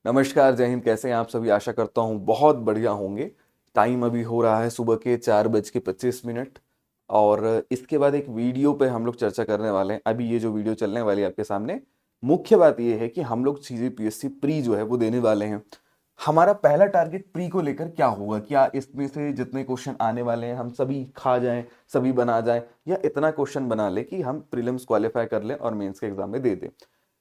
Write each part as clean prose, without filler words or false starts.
नमस्कार, जय हिंद। कैसे हैं आप सभी? आशा करता हूँ बहुत बढ़िया होंगे। टाइम अभी हो रहा है सुबह के 4:25 और इसके बाद एक वीडियो पे हम लोग चर्चा करने वाले हैं। अभी ये जो वीडियो चलने वाली है आपके सामने, मुख्य बात ये है कि हम लोग सीजीपीएससी प्री जो है वो देने वाले हैं। हमारा पहला टारगेट प्री को लेकर क्या होगा? क्या इसमें से जितने क्वेश्चन आने वाले हैं हम सभी खा जाएं, सभी बना जाएं, या इतना क्वेश्चन बना ले कि हम प्रीलिम्स क्वालिफाई कर लें और मेंस के एग्जाम में दे दें।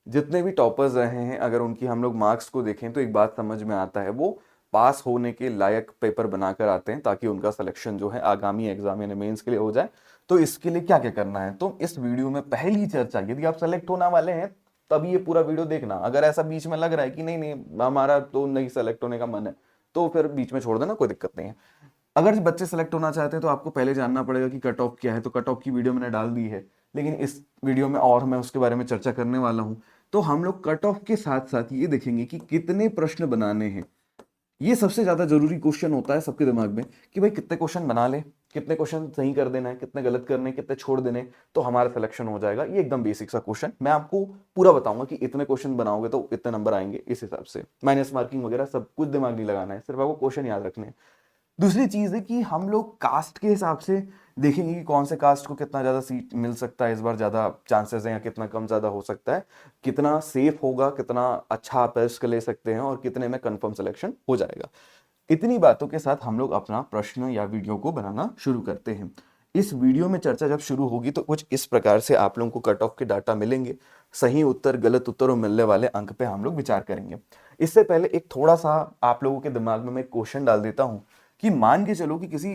जितने भी टॉपर्स रहे हैं, अगर उनकी हम लोग मार्क्स को देखें तो एक बात समझ में आता है, वो पास होने के लायक पेपर बनाकर आते हैं ताकि उनका सिलेक्शन जो है आगामी एग्जाम यानी मेंस के लिए हो जाए। तो इसके लिए क्या क्या करना है, तो इस वीडियो में पहली चर्चा, यदि आप सेलेक्ट होने वाले हैं तभी ये पूरा वीडियो देखना। अगर ऐसा बीच में लग रहा है कि नहीं नहीं हमारा तो नहीं सेलेक्ट होने का मन है, तो फिर बीच में छोड़ देना, कोई दिक्कत नहीं है। अगर बच्चे सेलेक्ट होना चाहते हैं तो आपको पहले जानना पड़ेगा कि कट ऑफ क्या है। तो कट ऑफ की वीडियो मैंने डाल दी है, लेकिन इस वीडियो में और मैं उसके बारे में चर्चा करने वाला हूं। तो हम लोग कट ऑफ के साथ साथ ये देखेंगे कि कितने प्रश्न बनाने हैं। ये सबसे ज्यादा जरूरी क्वेश्चन होता है सबके दिमाग में कि भाई कितने क्वेश्चन बना ले, कितने क्वेश्चन सही कर देना है, कितने गलत करने, कितने छोड़ देने, तो हमारा सिलेक्शन हो जाएगा। ये एकदम बेसिक सा क्वेश्चन मैं आपको पूरा बताऊंगा कि इतने क्वेश्चन बनाओगे तो इतने नंबर आएंगे। इस हिसाब से माइनस मार्किंग वगैरह सब कुछ दिमाग नहीं लगाना है, सिर्फ आपको क्वेश्चन याद रखने हैं। दूसरी चीज है कि हम लोग कास्ट के हिसाब से देखेंगे कि कौन से कास्ट को कितना ज्यादा सीट मिल सकता है, इस बार ज्यादा चांसेस हैं या कितना कम ज्यादा हो सकता है, कितना सेफ होगा, कितना अच्छा आप रिस्क ले सकते हैं और कितने में कंफर्म सिलेक्शन हो जाएगा। इतनी बातों के साथ हम लोग अपना प्रश्न या वीडियो को बनाना शुरू करते हैं। इस वीडियो में चर्चा जब शुरू होगी तो कुछ इस प्रकार से आप लोगों को कट ऑफ के डाटा मिलेंगे। सही उत्तर, गलत उत्तर और मिलने वाले अंक पे हम लोग विचार करेंगे। इससे पहले एक थोड़ा सा आप लोगों के दिमाग में मैं क्वेश्चन डाल देता हूं कि मान के चलो कि किसी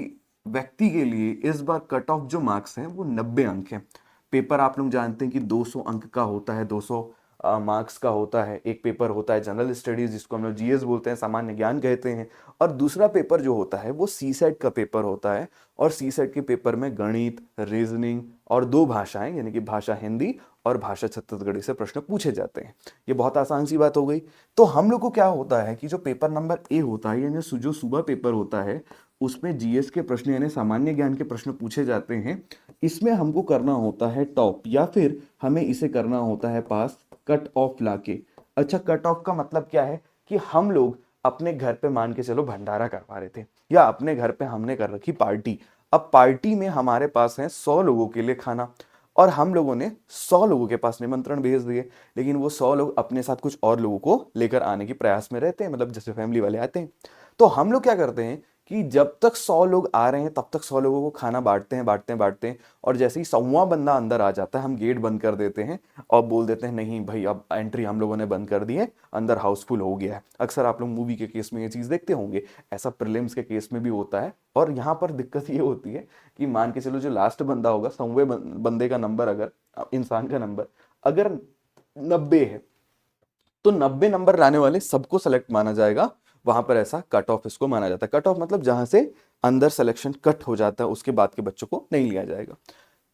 व्यक्ति के लिए इस बार कट ऑफ जो मार्क्स हैं वो 90 अंक हैं। पेपर आप लोग जानते हैं कि 200 अंक का होता है, 200 मार्क्स का होता है। एक पेपर होता है जनरल स्टडीज, जिसको हम लोग जीएस बोलते हैं, सामान्य ज्ञान कहते हैं। और दूसरा पेपर जो होता है वो सी सेट का पेपर होता है। और सी सेट के पेपर में गणित, रीजनिंग और दो भाषाएं यानी कि भाषा हिंदी और भाषा छत्तीसगढ़ी से प्रश्न पूछे जाते हैं। ये बहुत आसान सी बात हो गई। तो हम लोग को क्या होता है कि जो पेपर नंबर ए होता है यानी जो सुबह पेपर होता है, उसमें जीएस के प्रश्न यानी सामान्य ज्ञान के प्रश्न पूछे जाते हैं। इसमें हमको करना होता है टॉप, या फिर हमें इसे करना होता है पास कट ऑफ लाके। अच्छा, कट ऑफ का मतलब क्या है कि हम लोग अपने घर पे मान के चलो भंडारा करवा रहे थे, या अपने घर पे हमने कर रखी पार्टी। अब पार्टी में हमारे पास है 100 लोगों के लिए खाना, और हम लोगों ने 100 लोगों के पास निमंत्रण भेज दिए, लेकिन वो 100 लोग अपने साथ कुछ और लोगों को लेकर आने के प्रयास में रहते हैं, मतलब जैसे फैमिली वाले आते हैं। तो हम लोग क्या करते हैं कि जब तक 100 लोग आ रहे हैं तब तक 100 लोगों को खाना बांटते हैं बांटते हैं बांटते हैं, और जैसे ही 100वां बंदा अंदर आ जाता है हम गेट बंद कर देते हैं और बोल देते हैं नहीं भाई अब एंट्री हम लोगों ने बंद कर दी है, अंदर हाउसफुल हो गया है। अक्सर आप लोग मूवी के केस में ये चीज़ देखते होंगे, ऐसा प्रीलिम्स के केस में भी होता है। और यहाँ पर दिक्कत ये होती है कि मान के चलो जो लास्ट बंदा होगा, 100वें बंदे का नंबर, अगर इंसान का नंबर अगर 90 है, तो 90 नंबर लाने वाले सबको सेलेक्ट माना जाएगा। वहां पर ऐसा कट ऑफ इसको माना जाता है। कट ऑफ मतलब जहां से अंदर सिलेक्शन कट हो जाता है, उसके बाद के बच्चों को नहीं लिया जाएगा।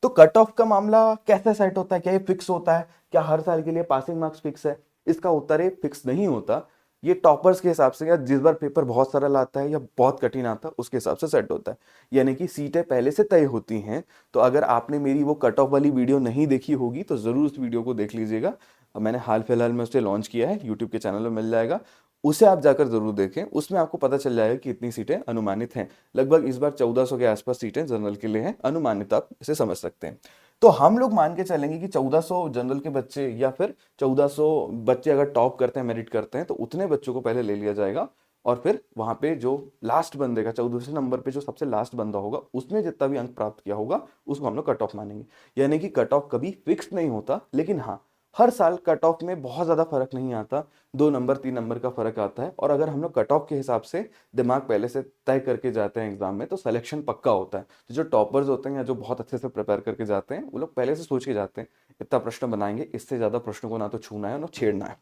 तो कट ऑफ का मामला कैसे सेट होता है? क्या ये फिक्स होता है? क्या हर साल के लिए पासिंग मार्क्स फिक्स है? इसका उत्तर है फिक्स नहीं होता। ये टॉपर्स के हिसाब से, या जिस बार पेपर बहुत सरल आता है या बहुत कठिन आता है उसके हिसाब से सेट होता है। यानी कि सीटें पहले से तय होती हैं। तो अगर आपने मेरी वो कट ऑफ वाली वीडियो नहीं देखी होगी तो जरूर उस वीडियो को देख लीजिएगा। मैंने हाल फिलहाल में उसे लॉन्च किया है, यूट्यूब के चैनल में मिल जाएगा। उसे आप जाकर जरूर देखें, उसमें आपको पता चल जाएगा कि इतनी सीटें अनुमानित हैं। लगभग इस बार 1400 के आसपास सीटें जनरल के लिए हैं, अनुमानित आप इसे समझ सकते हैं। तो हम लोग मान के चलेंगे कि 1400 जनरल के बच्चे, या फिर 1400 बच्चे अगर टॉप करते हैं, मेरिट करते हैं, तो उतने बच्चों को पहले ले लिया जाएगा। और फिर वहां पे जो लास्ट बंदे का 14वें नंबर पे जो सबसे लास्ट बंदा होगा, उसने जितना भी अंक प्राप्त किया होगा उसको हम लोग कट ऑफ मानेंगे। यानी कि कट ऑफ कभी फिक्स नहीं होता, लेकिन हाँ हर साल कट ऑफ में बहुत ज्यादा फर्क नहीं आता। 2 नंबर 3 नंबर का फर्क आता है। और अगर हम लोग कट ऑफ के हिसाब से दिमाग पहले से तय करके जाते हैं एग्जाम में, तो सिलेक्शन पक्का होता है। तो जो टॉपर्स होते हैं या जो बहुत अच्छे से प्रिपेयर करके जाते हैं, वो लोग पहले से सोच के जाते हैं इतना प्रश्न बनाएंगे, इससे ज्यादा प्रश्नों को ना तो छूना है ना छेड़ना है।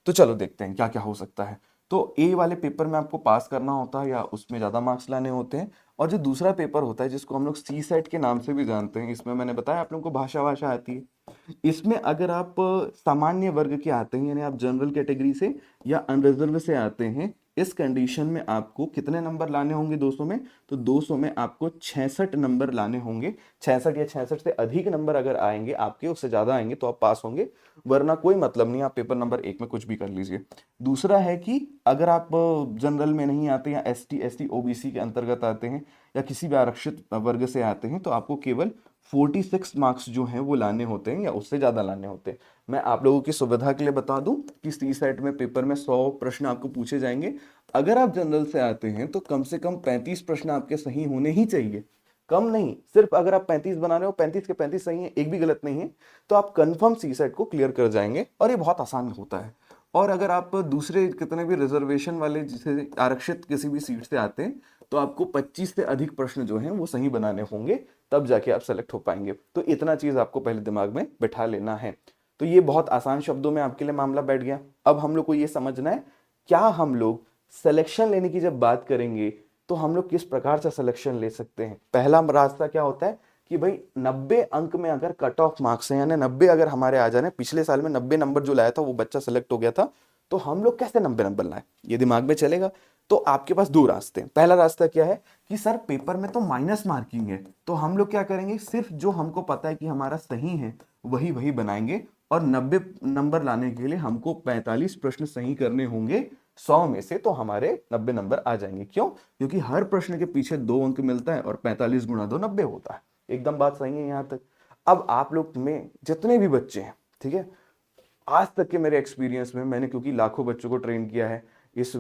तो चलो देखते हैं क्या क्या हो सकता है। तो ए वाले पेपर में आपको पास करना होता है या उसमें ज्यादा मार्क्स लाने होते हैं। और जो दूसरा पेपर होता है जिसको हम लोग सी सेट के नाम से भी जानते हैं, इसमें मैंने बताया आप लोगों को भाषा भाषा आती है। इसमें अगर आप सामान्य वर्ग के आते हैं, यानी आप जनरल कैटेगरी से या अनरिजर्व से आते हैं, इस कंडीशन में आपको कितने नंबर लाने होंगे 200 में? तो 200 में आपको 66 नंबर लाने होंगे। 66 या 66 से अधिक नंबर अगर आएंगे आपके, उससे ज्यादा आएंगे तो आप पास होंगे, वरना कोई मतलब नहीं, आप पेपर नंबर 1 में कुछ भी कर लीजिए। दूसरा है कि अगर आप जनरल में नहीं आते या ST OBC के अंतर्गत आते हैं या किसी भी आरक्षित वर्ग से आते हैं तो आपको केवल 46 मार्क्स जो हैं वो लाने होते हैं या उससे ज़्यादा लाने होते हैं। मैं आप लोगों की सुविधा के लिए बता दूं कि CSAT में पेपर में 100 प्रश्न आपको पूछे जाएंगे। अगर आप जनरल से आते हैं तो कम से कम 35 प्रश्न आपके सही होने ही चाहिए, कम नहीं। सिर्फ अगर आप 35 बना रहे हो, 35 के 35 सही है, एक भी गलत नहीं है, तो आप कंफर्म CSAT को क्लियर कर जाएंगे और ये बहुत आसान होता है। और अगर आप दूसरे कितने भी रिजर्वेशन वाले जैसे आरक्षित किसी भी सीट से आते हैं तो आपको 25 से अधिक प्रश्न जो हैं वो सही बनाने होंगे, तब जाके आप सेलेक्ट हो पाएंगे। तो इतना चीज आपको पहले दिमाग में बिठा लेना है। तो ये बहुत आसान शब्दों में आपके लिए मामला बैठ गया। अब हम लोग को ये समझना है क्या हम लोग सिलेक्शन लेने की जब बात करेंगे तो हम लोग किस प्रकार से सिलेक्शन ले सकते हैं। पहला रास्ता क्या होता है कि भाई 90 अंक में अगर कट ऑफ मार्क्स है, यानी 90 अगर हमारे आ जाने, पिछले साल में 90 नंबर जो लाया था वो बच्चा सेलेक्ट हो गया था, तो हम लोग कैसे 90 नंबर लाए, ये दिमाग में चलेगा। तो आपके पास दो रास्ते हैं। पहला रास्ता क्या है कि सर पेपर में तो माइनस मार्किंग है, तो हम लोग क्या करेंगे, सिर्फ जो हमको पता है कि हमारा सही है वही वही बनाएंगे, और 90 नंबर लाने के लिए हमको 45 प्रश्न सही करने होंगे 100 में से, तो हमारे 90 नंबर आ जाएंगे। क्यों? क्योंकि हर प्रश्न के पीछे 2 अंक मिलता है और 45 गुणा 2 90 होता है। एकदम बात सही है यहां तक। अब आप लोग में जितने भी बच्चे हैं, ठीक है, आज तक के मेरे एक्सपीरियंस में मैंने क्योंकि लाखों बच्चों को ट्रेन किया है, इस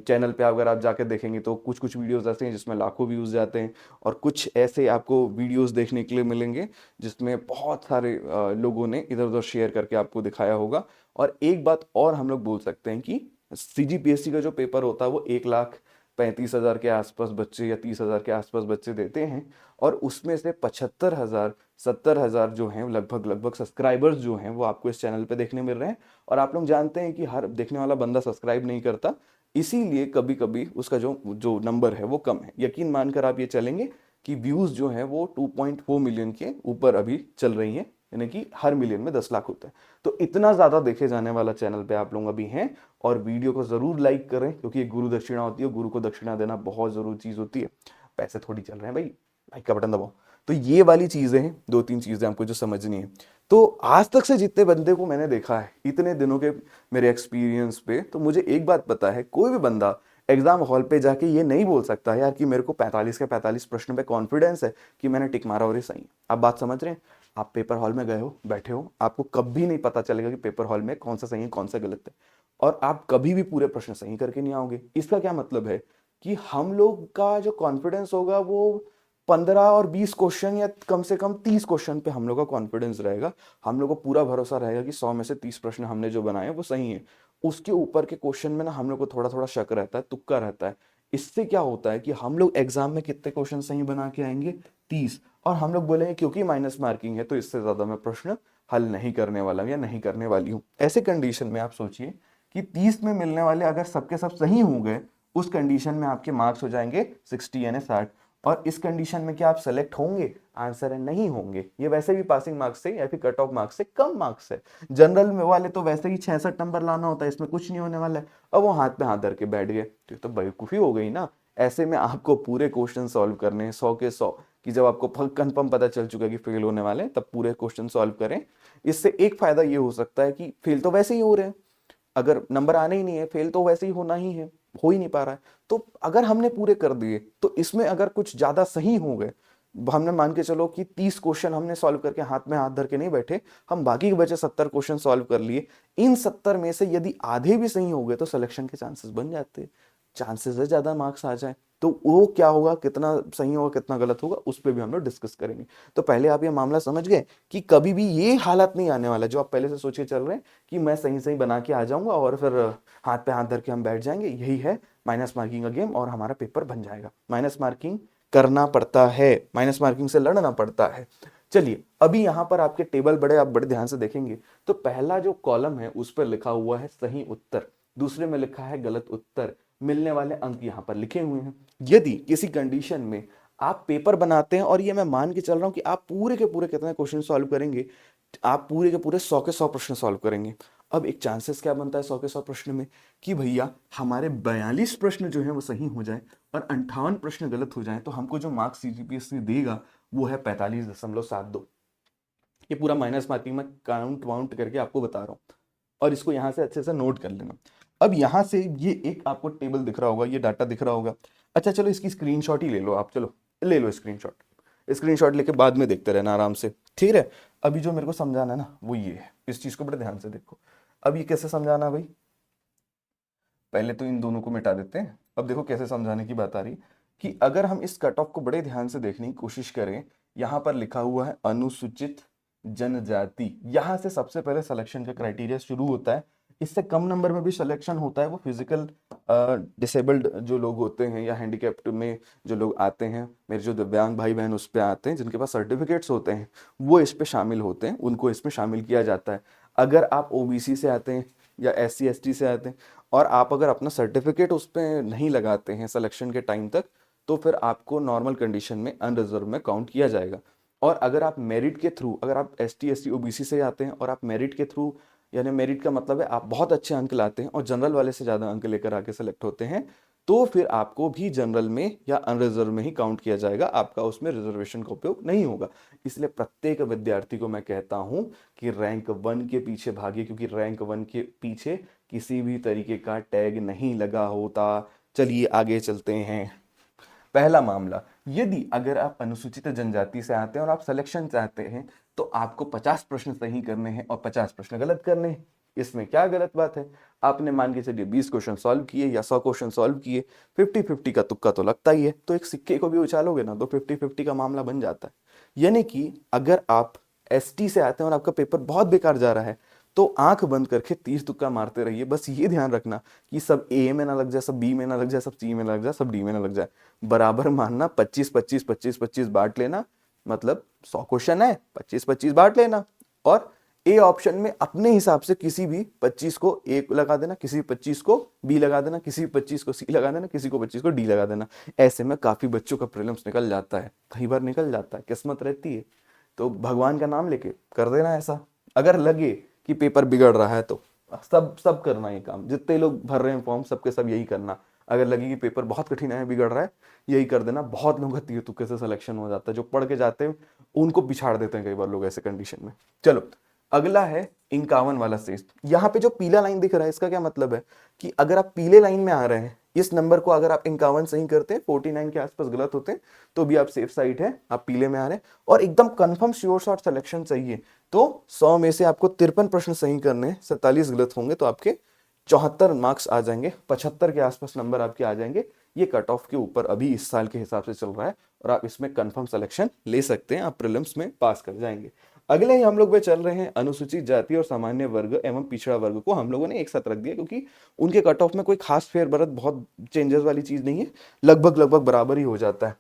चैनल पे अगर आप जाकर देखेंगे तो कुछ कुछ वीडियोस ऐसे हैं जिसमें लाखों व्यूज जाते हैं, और कुछ ऐसे आपको वीडियोस देखने के लिए मिलेंगे जिसमें बहुत सारे लोगों ने इधर उधर शेयर करके आपको दिखाया होगा। और एक बात और हम लोग बोल सकते हैं कि CGPSC का जो पेपर होता है वो 1,35,000 के आसपास बच्चे या 30,000 के आसपास बच्चे देते हैं, और उसमें से 75,000 70,000 जो हैं लगभग लगभग सब्सक्राइबर्स जो हैं वो आपको इस चैनल पे देखने मिल रहे हैं। और आप लोग जानते हैं कि हर देखने वाला बंदा सब्सक्राइब नहीं करता, इसीलिए कभी कभी उसका जो जो नंबर है वो कम है। यकीन मानकर आप ये चलेंगे कि व्यूज जो है वो 2.4 मिलियन के ऊपर अभी चल रही हैं, यानी कि हर मिलियन में 10 लाख होता है। तो इतना ज्यादा देखे जाने वाला चैनल पे आप लोग अभी हैं। और वीडियो को जरूर लाइक करें, क्योंकि ये गुरु दक्षिणा होती है, गुरु को दक्षिणा देना बहुत जरूरी चीज होती है। पैसे थोड़ी चल रहे हैं भाई, लाइक का बटन दबाओ। तो ये वाली चीजें हैं, 2-3 चीजें आपको जो समझनी है। तो आज तक से जितने बंदे को मैंने देखा है इतने दिनों के मेरे एक्सपीरियंस पे, तो मुझे एक बात पता है, कोई भी बंदा एग्जाम हॉल पे जाके ये नहीं बोल सकता यार कि मेरे को 45 के 45 प्रश्न पे कॉन्फिडेंस है कि मैंने टिक मारा और ये सही है। आप बात समझ रहे हैं? आप पेपर हॉल में गए हो, बैठे हो, आपको कभी नहीं पता चलेगा कि पेपर हॉल में कौन सा सही है कौन सा गलत है, और आप कभी भी पूरे प्रश्न सही करके नहीं आओगे। इसका क्या मतलब है कि हम लोग का जो कॉन्फिडेंस होगा वो 15 और 20 क्वेश्चन या कम से कम 30 क्वेश्चन पे हम लोग का कॉन्फिडेंस रहेगा। हम लोग को पूरा भरोसा रहेगा कि 100 में से 30 प्रश्न हमने जो बनाए वो सही है। उसके ऊपर के क्वेश्चन में ना हम लोग को थोड़ा थोड़ा शक रहता है, तुक्का रहता है। इससे क्या होता है कि हम लोग एग्जाम में कितने क्वेश्चन सही बना के आएंगे, 30, और हम लोग बोलेंगे क्योंकि माइनस मार्किंग है तो इससे ज्यादा मैं प्रश्न हल नहीं करने वाला हूं या नहीं करने वाली हूं। ऐसे कंडीशन में आप सोचिए कि 30 में मिलने वाले अगर सबके सब सही हो गए, उस कंडीशन में आपके मार्क्स हो जाएंगे 60 यानी 60। और इस कंडीशन में क्या आप सेलेक्ट होंगे? आंसर है नहीं होंगे। ये वैसे भी पासिंग मार्क्स से या फिर कट ऑफ मार्क्स से कम मार्क्स है। जनरल में वाले तो वैसे ही 66 नंबर लाना होता है, इसमें कुछ नहीं होने वाला है। अब वो हाथ पे हाथ धर के बैठ गए तो ये तो बेवकूफी हो गई ना। ऐसे में आपको पूरे क्वेश्चन सॉल्व करने हैं 100 के 100, कि जब आपको कंफर्म पता चल चुका है कि फेल होने वाले हैं तब पूरे क्वेश्चन सॉल्व करें। इससे एक फायदा ये हो सकता है कि फेल तो वैसे ही हो रहे हैं, अगर नंबर आने ही नहीं है, फेल तो वैसे ही होना ही है, हो ही नहीं पा रहा है। तो अगर हमने पूरे कर दिए तो इसमें अगर कुछ ज्यादा सही हो गए, हमने मान के चलो कि 30 क्वेश्चन हमने सॉल्व करके हाथ में हाथ धर के नहीं बैठे, हम बाकी के बचे 70 क्वेश्चन सॉल्व कर लिए, इन 70 में से यदि आधे भी सही हो गए तो सिलेक्शन के चांसेस बन जाते हैं। चांसेस है ज्यादा मार्क्स आ जाए। तो वो क्या होगा, कितना सही होगा कितना गलत होगा, उस पर भी हम लोग डिस्कस करेंगे। तो पहले आप ये मामला समझ गए कि कभी भी ये हालत नहीं आने वाला जो आप पहले से सोच के चल रहे हैं कि मैं सही सही बना के आ जाऊंगा और फिर हाथ पे हाथ धर के हम बैठ जाएंगे। यही है माइनस मार्किंग का गेम और हमारा पेपर बन जाएगा। माइनस मार्किंग करना पड़ता है, माइनस मार्किंग से लड़ना पड़ता है। चलिए अभी यहां पर आपके टेबल बड़े आप बड़े ध्यान से देखेंगे तो पहला जो कॉलम है उस पर लिखा हुआ है सही उत्तर, दूसरे में लिखा है गलत उत्तर, मिलने वाले अंक यहां पर लिखे हुए हैं। यदि किसी कंडीशन में आप पेपर बनाते हैं, और ये मैं मान के चल रहा हूं कि आप पूरे के पूरे कितने क्वेश्चन सॉल्व करेंगे, आप पूरे के पूरे 100 के 100 प्रश्न सॉल्व करेंगे। अब एक चांसेस क्या बनता है 100 के 100 प्रश्न में कि भैया हमारे 42 प्रश्न जो है वो सही हो जाए और 58 प्रश्न गलत हो जाए, तो हमको जो मार्क्स सीजीपीएससी देगा वो है 45.72। ये पूरा माइनस मार्किंग में काउंट वाउंट करके आपको बता रहा हूँ, और इसको यहाँ से अच्छे से नोट कर लेना। अब यहाँ से ये एक आपको टेबल दिख रहा होगा, ये डाटा दिख रहा होगा। अच्छा चलो इसकी स्क्रीनशॉट ही ले लो आप, चलो ले लो स्क्रीनशॉट। स्क्रीनशॉट लेके बाद में देखते रहना आराम से, ठीक है। अभी जो मेरे को समझाना है ना वो ये है, इस चीज को बड़े ध्यान से देखो। अब ये कैसे समझाना भाई, पहले तो इन दोनों को मिटा देते हैं। अब देखो कैसे समझाने की बात आ रही कि अगर हम इस कट ऑफ को बड़े ध्यान से देखने की कोशिश करें, यहाँ पर लिखा हुआ है अनुसूचित जनजाति, यहाँ से सबसे पहले सिलेक्शन का क्राइटेरिया शुरू होता है। इससे कम नंबर में भी सिलेक्शन होता है वो फिजिकल डिसेबल्ड जो लोग होते हैं या हैंडीकैप्ड में जो लोग आते हैं, मेरे जो दिव्यांग भाई बहन उस पर आते हैं, जिनके पास सर्टिफिकेट्स होते हैं वो इस पे शामिल होते हैं, उनको इसमें शामिल किया जाता है। अगर आप ओबीसी से आते हैं या एससी एसटी से आते हैं और आप अगर अपना सर्टिफिकेट उस पर नहीं लगाते हैं सिलेक्शन के टाइम तक, तो फिर आपको नॉर्मल कंडीशन में अनरिजर्व में काउंट किया जाएगा। और अगर आप मेरिट के थ्रू, अगर आप एसटी एससी ओबीसी से आते हैं और आप मेरिट के थ्रू, यानी मेरिट का मतलब है आप बहुत अच्छे अंक लाते हैं और जनरल वाले से ज़्यादा अंक लेकर आके सेलेक्ट होते हैं, तो फिर आपको भी जनरल में या अनरिजर्व में ही काउंट किया जाएगा, आपका उसमें रिजर्वेशन का उपयोग नहीं होगा। इसलिए प्रत्येक विद्यार्थी को मैं कहता हूं कि रैंक 1 के पीछे भागिए, क्योंकि रैंक 1 के पीछे किसी भी तरीके का टैग नहीं लगा होता। चलिए आगे चलते हैं। पहला मामला, यदि अगर आप अनुसूचित जनजाति से आते हैं और आप सिलेक्शन चाहते हैं तो आपको 50 प्रश्न सही करने हैं और 50 प्रश्न गलत करने हैं। इसमें क्या गलत बात है, आपने मान के चलिए 20 क्वेश्चन सॉल्व किए या 100 क्वेश्चन सॉल्व किए, 50-50 का तुक्का तो लगता ही है, तो एक सिक्के को भी उछालोगे ना तो 50-50 का मामला बन जाता है। यानी कि अगर आप एसटी से आते हैं और आपका पेपर बहुत बेकार जा रहा है तो आंख बंद करके तीर तुक्का मारते रहिए। बस ये ध्यान रखना कि सब ए में ना लग जाए, सब बी में ना लग जाए, सब सी में ना लग जाए, सब डी में ना लग जाए। बराबर मानना, 25-25 बांट लेना, मतलब 100 क्वेश्चन है 25-25 बांट लेना, और ए ऑप्शन में अपने हिसाब से किसी भी 25 को ए लगा देना, किसी 25 को बी लगा देना, किसी 25 को सी लगा देना, किसी को 25 को डी लगा देना। ऐसे में काफी बच्चों का प्रीलिम्स निकल जाता है, कई बार निकल जाता है, किस्मत रहती है। तो भगवान का नाम लेके कर देना ऐसा। अगर लगे कि पेपर बिगड़ रहा है तो सब सब करना ये काम, जितने लोग भर रहे हैं फॉर्म सबके सब यही करना। अगर लगे कि पेपर बहुत कठिन है, बिगड़ रहा है, यही कर देना। बहुत लोगों का तीर तुक्के से सिलेक्शन हो जाता है, जो पढ़ के जाते हैं उनको पिछाड़ देते हैं कई बार लोग ऐसे कंडीशन में। चलो अगला है 51 वाला स्टेज। यहाँ पे जो पीला लाइन दिख रहा है इसका क्या मतलब है कि अगर आप पीले लाइन में आ रहे हैं, इस नंबर को अगर आप 51 सही करते हैं, 49 के आसपास गलत होते हैं, तो भी आप सेफ साइड है, आप पीले में आ रहे हैं। और एकदम कंफर्म श्योर शॉट सिलेक्शन चाहिए तो 100 में से आपको 53 प्रश्न सही करने, 47 गलत होंगे तो आपके 74 मार्क्स आ जाएंगे, 75 के आसपास नंबर आपके आ जाएंगे। ये कट ऑफ के ऊपर अभी इस साल के हिसाब से चल रहा है और आप इसमें कंफर्म सिलेक्शन ले सकते हैं, आप प्रीलिम्स में पास कर जाएंगे। अगले ही हम लोग पे चल रहे हैं अनुसूचित जाति और सामान्य वर्ग एवं पिछड़ा वर्ग को हम लोगों ने एक साथ रख दिया, क्योंकि उनके कट ऑफ में कोई खास फेरबदल, बहुत चेंजेस वाली चीज नहीं है, लगभग लगभग बराबर ही हो जाता है।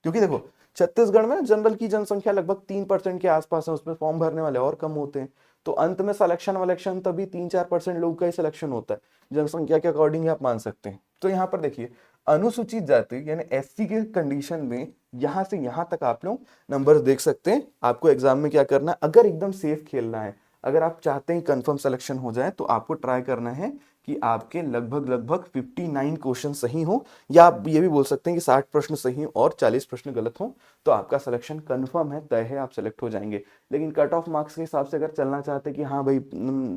क्योंकि देखो छत्तीसगढ़ में जनरल की जनसंख्या लगभग 3% के आसपास है, उसमें फॉर्म भरने वाले और कम होते हैं, तो अंत में सिलेक्शन वलेक्शन तभी 3-4% लोग का ही सिलेक्शन होता है, जनसंख्या के अकॉर्डिंग आप मान सकते हैं। तो यहाँ पर देखिए अनुसूचित जाति यानी एससी के कंडीशन में यहां से यहां तक आप लोग नंबर्स देख सकते हैं। आपको एग्जाम में क्या करना है, अगर एकदम सेफ खेलना है, अगर आप चाहते हैं कंफर्म सिलेक्शन हो जाए, तो आपको ट्राई करना है कि आपके लगभग लगभग 59 क्वेश्चन सही हो, या आप ये भी बोल सकते हैं कि 60 प्रश्न सही और 40 प्रश्न गलत हो, तो आपका सिलेक्शन कंफर्म है, तय है, आप सेलेक्ट हो जाएंगे। लेकिन कट ऑफ मार्क्स के हिसाब से अगर चलना चाहते हैं कि हाँ भाई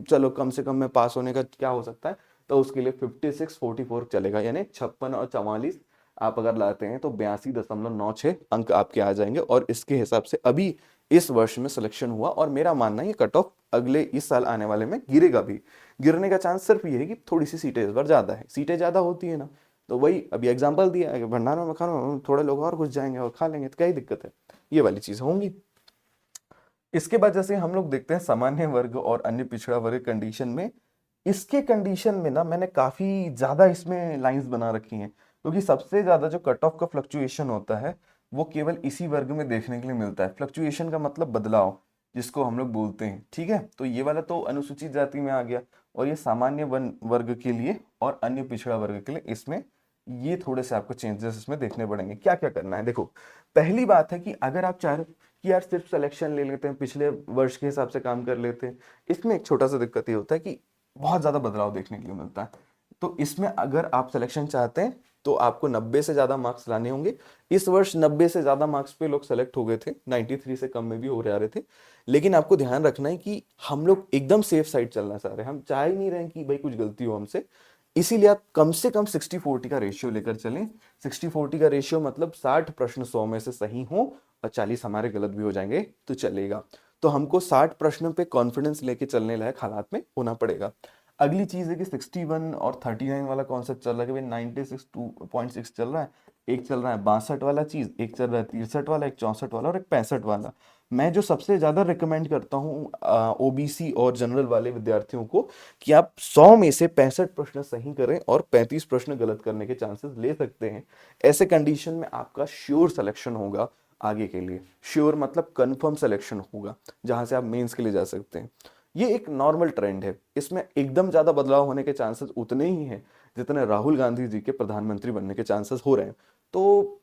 चलो कम से कम में पास होने का क्या हो सकता है, तो उसके लिए 56-44 चलेगा, यानी 56 और 44 आप अगर लाते हैं तो 82.96 अंक आपके आ जाएंगे। और इसके हिसाब से अभी इस वर्ष में सिलेक्शन हुआ, और मेरा मानना है ये कट ऑफ अगले इस साल आने वाले में गिरेगा भी। गिरने का चांस सिर्फ ये है कि थोड़ी सी सीटें इस बार ज्यादा है, सीटें ज्यादा होती है ना, तो वही अभी एग्जाम्पल दिया है, भंडारों में खाना थोड़े लोग और घुस जाएंगे और खा लेंगे, तो क्या ही दिक्कत है, ये वाली चीज होंगी। इसके बाद जैसे हम लोग देखते हैं सामान्य वर्ग और अन्य पिछड़ा वर्ग कंडीशन में, इसके कंडीशन में ना मैंने काफी ज्यादा इसमें लाइंस बना रखी हैं, क्योंकि सबसे ज्यादा जो कट ऑफ का फ्लक्चुएशन होता है वो केवल इसी वर्ग में देखने के लिए मिलता है। फ्लक्चुएशन का मतलब बदलाव, जिसको हम लोग बोलते हैं, ठीक है। तो ये वाला तो अनुसूचित जाति में आ गया, और ये सामान्य वर्ग के लिए और अन्य पिछड़ा वर्ग के लिए इसमें ये थोड़े से आपको चेंजेस इसमें देखने पड़ेंगे। क्या क्या करना है, देखो पहली बात है कि अगर आप चाह कि यार सिर्फ सिलेक्शन ले लेते हैं, पिछले वर्ष के हिसाब से काम कर लेते हैं, इसमें एक छोटा सा दिक्कत ये होता है कि बहुत ज़्यादा बदलाव देखने के लिए मिलता है। तो इसमें अगर आप सिलेक्शन चाहते हैं तो आपको 90 से ज़्यादा मार्क्स लाने होंगे। इस वर्ष 90 से ज़्यादा मार्क्स पे लोग सेलेक्ट हो गए थे, 93 से कम में भी हो जा रहे थे। लेकिन आपको ध्यान रखना है कि हम लोग एकदम सेफ साइड चलना चाह रहे हैं, हम चाह ही नहीं रहे हैं कि भाई कुछ गलती हो हमसे। इसीलिए आप कम से कम 60-40 का रेशियो लेकर चलें। 60-40 का रेशियो मतलब 60 प्रश्न 100 में से सही हो और 40 हमारे गलत भी हो जाएंगे तो चलेगा। तो हमको 60 प्रश्नों पे कॉन्फिडेंस लेके चलने लायक हालात में होना पड़ेगा। अगली चीज है कि 61 और 39 वाला कॉन्सेप्ट चल रहा है कि भाई 96.6 चल रहा है, एक चल रहा है 62 वाला चीज, एक चल रहा है 63 वाला, एक 64 वाला और एक 65 वाला। मैं जो सबसे ज्यादा रिकमेंड करता हूँ ओबीसी और जनरल वाले विद्यार्थियों को कि आप 100 में से 65 प्रश्न सही करें और 35 प्रश्न गलत करने के चांसेस ले सकते हैं। ऐसे कंडीशन में आपका श्योर सिलेक्शन होगा आगे के लिए। श्योर मतलब कंफर्म सिलेक्शन होगा जहां से आप मेंस के लिए जा सकते हैं। ये एक नॉर्मल ट्रेंड है, इसमें एकदम ज्यादा बदलाव होने के चांसेस उतने ही हैं जितने राहुल गांधी जी के प्रधानमंत्री बनने के चांसेस हो रहे हैं। तो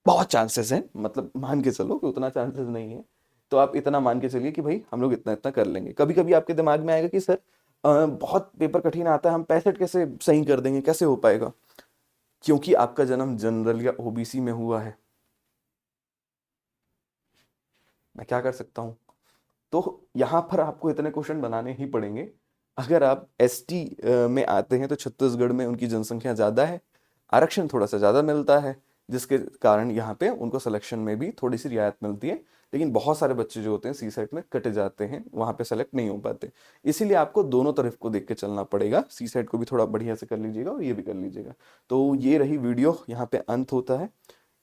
बहुत चांसेस हैं, मतलब मान के चलो कि उतना चांसेस नहीं है। तो आप इतना मान के चलिए कि भाई हम लोग इतना इतना कर लेंगे। कभी कभी आपके दिमाग में आएगा कि सर बहुत पेपर कठिन आता है, हम 65 कैसे सही कर देंगे, कैसे हो पाएगा? क्योंकि आपका जन्म जनरल या ओबीसी में हुआ है। मैं क्या कर सकता हूँ? तो यहाँ पर आपको इतने क्वेश्चन बनाने ही पड़ेंगे। अगर आप एसटी में आते हैं तो छत्तीसगढ़ में उनकी जनसंख्या ज़्यादा है, आरक्षण थोड़ा सा ज़्यादा मिलता है, जिसके कारण यहाँ पे उनको सिलेक्शन में भी थोड़ी सी रियायत मिलती है। लेकिन बहुत सारे बच्चे जो होते हैं सी सेट में कटे जाते हैं, वहाँ पे सेलेक्ट नहीं हो पाते। इसीलिए आपको दोनों तरफ को देख के चलना पड़ेगा, सी सेट को भी थोड़ा बढ़िया से कर लीजिएगा और ये भी कर लीजिएगा। तो ये रही वीडियो, यहाँ पे अंत होता है।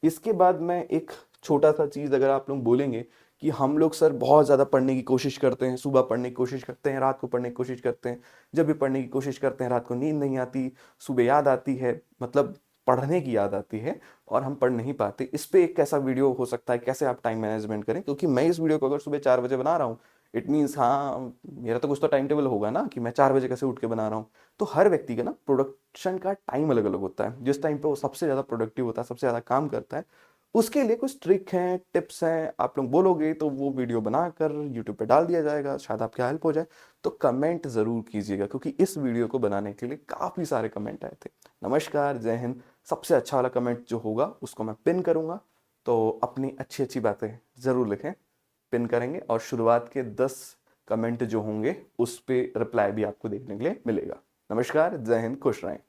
इसके बाद मैं एक छोटा सा चीज़, अगर आप लोग बोलेंगे कि हम लोग सर बहुत ज़्यादा पढ़ने की कोशिश करते हैं, सुबह पढ़ने की कोशिश करते हैं, रात को पढ़ने की कोशिश करते हैं, जब भी पढ़ने की कोशिश करते हैं रात को नींद नहीं आती, सुबह याद आती है, मतलब पढ़ने की याद आती है और हम पढ़ नहीं पाते। इस पे एक कैसा वीडियो हो सकता है, कैसे आप टाइम मैनेजमेंट करें? क्योंकि मैं इस वीडियो को अगर सुबह 4 बजे बना रहा हूँ, इट मीन्स हाँ मेरा तो कुछ तो टाइम टेबल होगा ना कि मैं 4 बजे कैसे उठ के बना रहा हूँ। तो हर व्यक्ति का ना प्रोडक्शन का टाइम अलग अलग होता है, जिस टाइम पे वो सबसे ज़्यादा प्रोडक्टिव होता है, सबसे ज़्यादा काम करता है। उसके लिए कुछ ट्रिक हैं, टिप्स हैं, आप लोग बोलोगे तो वो वीडियो बनाकर यूट्यूब पे डाल दिया जाएगा, शायद आपकी हेल्प हो जाए। तो कमेंट ज़रूर कीजिएगा क्योंकि इस वीडियो को बनाने के लिए काफ़ी सारे कमेंट आए थे। नमस्कार, जय हिंद। सबसे अच्छा वाला कमेंट जो होगा उसको मैं पिन करूँगा, तो अपनी अच्छी अच्छी बातें ज़रूर लिखें, पिन करेंगे और शुरुआत के 10 कमेंट जो होंगे उस पर रिप्लाई भी आपको देखने के लिए मिलेगा। नमस्कार, जय हिंद, खुश रहें।